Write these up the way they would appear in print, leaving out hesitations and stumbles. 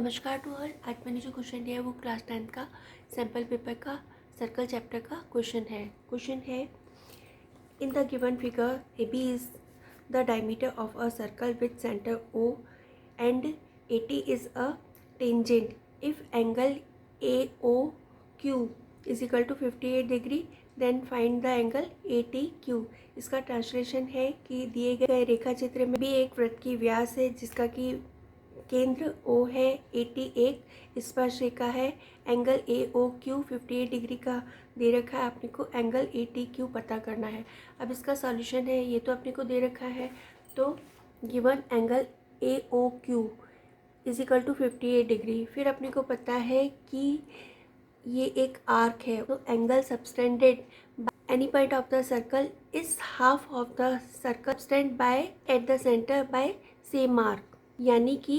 नमस्कार to all. आज मैंने जो क्वेश्चन दिया है वो क्लास 10th का सैम्पल पेपर का सर्कल चैप्टर का क्वेश्चन है in the given figure A B is the diameter of a circle with centre O and 80 is a tangent if angle A O Q is equal to 58 degree then find the angle A T Q. इसका translation है कि दिए गए रेखा चित्र में भी एक वृत्त की व्यास है जिसका कि केंद्र O है, 81 स्पर्शरेखा है, angle A O Q 58 degree का दे रखा है। अपने को एंगल ए टी क्यू पता करना है। अब इसका सॉल्यूशन है, ये तो अपने को दे रखा है, तो given angle A O Q is equal to 58 degree. फिर अपने को पता है कि ये एक आर्क है, तो angle subtended any point of the circle is half of the circle subtend by at the centre by same arc, यानी कि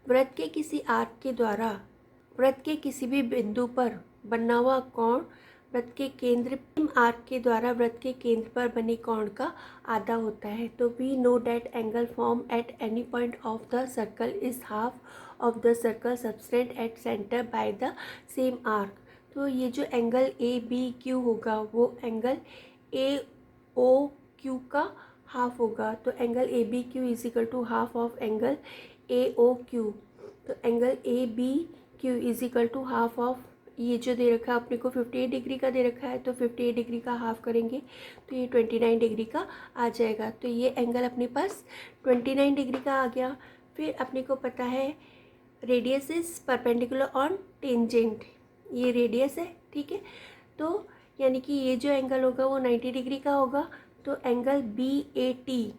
वृत्त के किसी आर्क के द्वारा वृत्त के किसी भी बिंदु पर बना हुआ कोण वृत्त के केंद्र आर्क के द्वारा वृत्त के केंद्र पर बने कोण का आधा होता है। तो we know that angle form at any point of the circle is half of the circle subtend at centre by the same arc. तो ये जो एंगल ए बी क्यू होगा वो एंगल ए ओ क्यू का half होगा। तो angle A B Q is equal to half of angle A O Q. तो angle A B Q is equal to half of, ये जो दे रखा है अपने को 58 डिग्री का दे रखा है, तो 58 डिग्री का हाफ करेंगे तो ये 29 डिग्री का आ जाएगा। तो ये एंगल अपने पास 29 डिग्री का आ गया। फिर अपने को पता है radius is perpendicular on tangent, ये रेडियस है, ठीक है। तो यानी कि ये जो एंगल होगा वो 90 डिग्री का होगा। तो angle B A T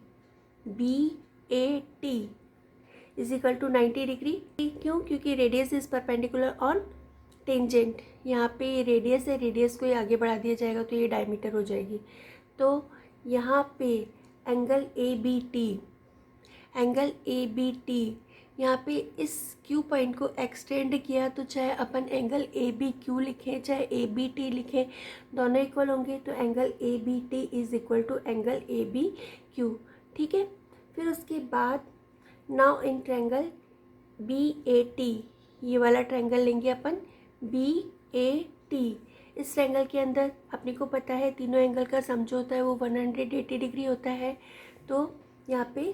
is equal to 90 degree. क्यों? क्योंकि radius is perpendicular on tangent. यहाँ पे ये रेडियस है, रेडियस को ये आगे बढ़ा दिया जाएगा तो ये डायमीटर हो जाएगी। तो यहाँ पे एंगल ए बी टी यहाँ पे इस क्यू पॉइंट को एक्सटेंड किया, तो चाहे अपन एंगल ए बी क्यू लिखें चाहे ए बी टी लिखें, दोनों इक्वल होंगे। तो angle A B T is equal to angle A B Q, ठीक है। फिर उसके बाद now in triangle B A T, ये वाला ट्रायंगल लेंगे अपन बी ए टी। इस ट्रायंगल के अंदर अपने को पता है तीनों एंगल का सम जो होता है वो 180 डिग्री होता है। तो यहाँ पे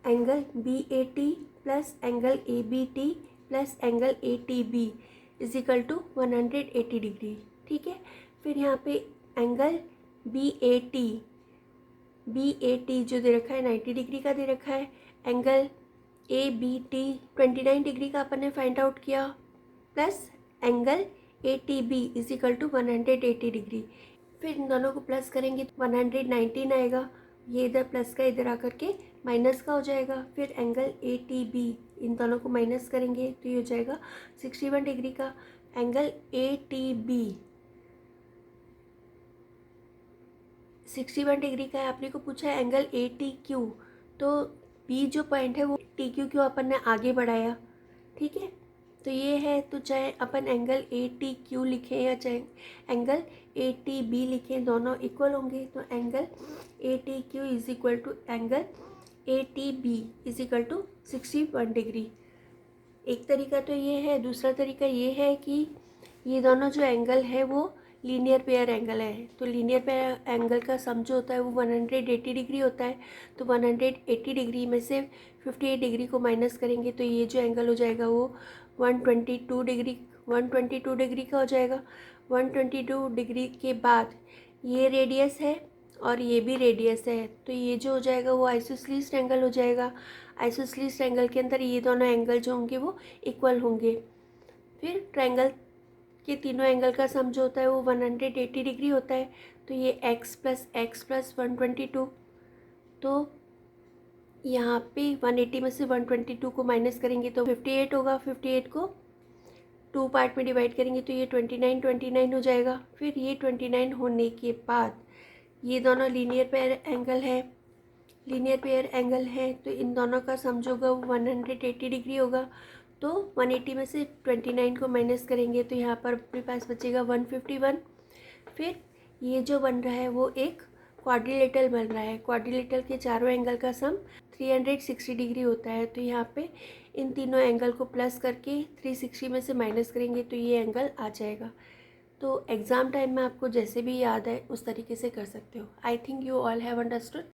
angle B A T plus angle A B T plus angle A T B is equal to 180 degree, ठीक है। फिर यहाँ पे एंगल बी ए टी जो दे रखा है 90 डिग्री का दे रखा है। Angle A B T 29 degree का अपन ने फाइंड आउट किया, plus angle A T B is equal to 180 degree. फिर इन दोनों को प्लस करेंगे तो 119 आएगा, ये इधर प्लस का इधर आकर के माइनस का हो जाएगा। फिर एंगल ए टी बी, इन दोनों को माइनस करेंगे तो ये हो जाएगा 61 डिग्री का। Angle A T B 61 degree का है। आपने को पूछा है एंगल ए टी क्यू, तो बी जो पॉइंट है वो टी क्यू क्यों अपन ने आगे बढ़ाया, ठीक है। तो ये है, तो चाहे अपन एंगल ए टी क्यू लिखें या चाहे एंगल ए टी बी लिखें, दोनों इक्वल होंगे। तो angle A T Q is equal to angle A T B is equal to 61 degree. एक तरीका तो ये है। दूसरा तरीका ये है कि ये दोनों जो एंगल है वो लीनियर पेयर एंगल है। तो लीनियर पेयर एंगल का सम जो होता है वो 180 डिग्री होता है। तो 180 डिग्री में से 58 डिग्री को माइनस करेंगे तो ये जो एंगल हो जाएगा वो 122 डिग्री का हो जाएगा। 122 डिग्री के बाद ये रेडियस है और ये भी रेडियस है, तो ये जो हो जाएगा वो आइसोसेलेस एंगल हो जाएगा। आइसोसेलेस एंगल के अंदर ये दोनों एंगल जो होंगे वो इक्वल होंगे। फिर ट्रायंगल के तीनों एंगल का सम जो होता है वो 180 डिग्री होता है। तो ये x प्लस 122, तो यहाँ पे 180 में से 122 को माइनस करेंगे तो 58 होगा। 58 को 2 पार्ट में डिवाइड करेंगे तो ये 29 हो जाएगा। फिर ये 29 होने के बाद ये दोनों लीनियर पेयर एंगल है, तो इन दोनों का सम जो होगा वो 180 डिग्री होगा। तो 180 में से 29 को माइनस करेंगे तो यहाँ पर अपने पास बचेगा 151। फिर ये जो बन रहा है वो एक क्वाड्रिलेटरल बन रहा है। क्वाड्रिलेटरल के चारों एंगल का सम 360 डिग्री होता है। तो यहाँ पे इन तीनों एंगल को प्लस करके 360 में से माइनस करेंगे तो ये एंगल आ जाएगा। तो एग्ज़ाम टाइम में आपको जैसे भी याद है उस तरीके से कर सकते हो। I think you all have understood.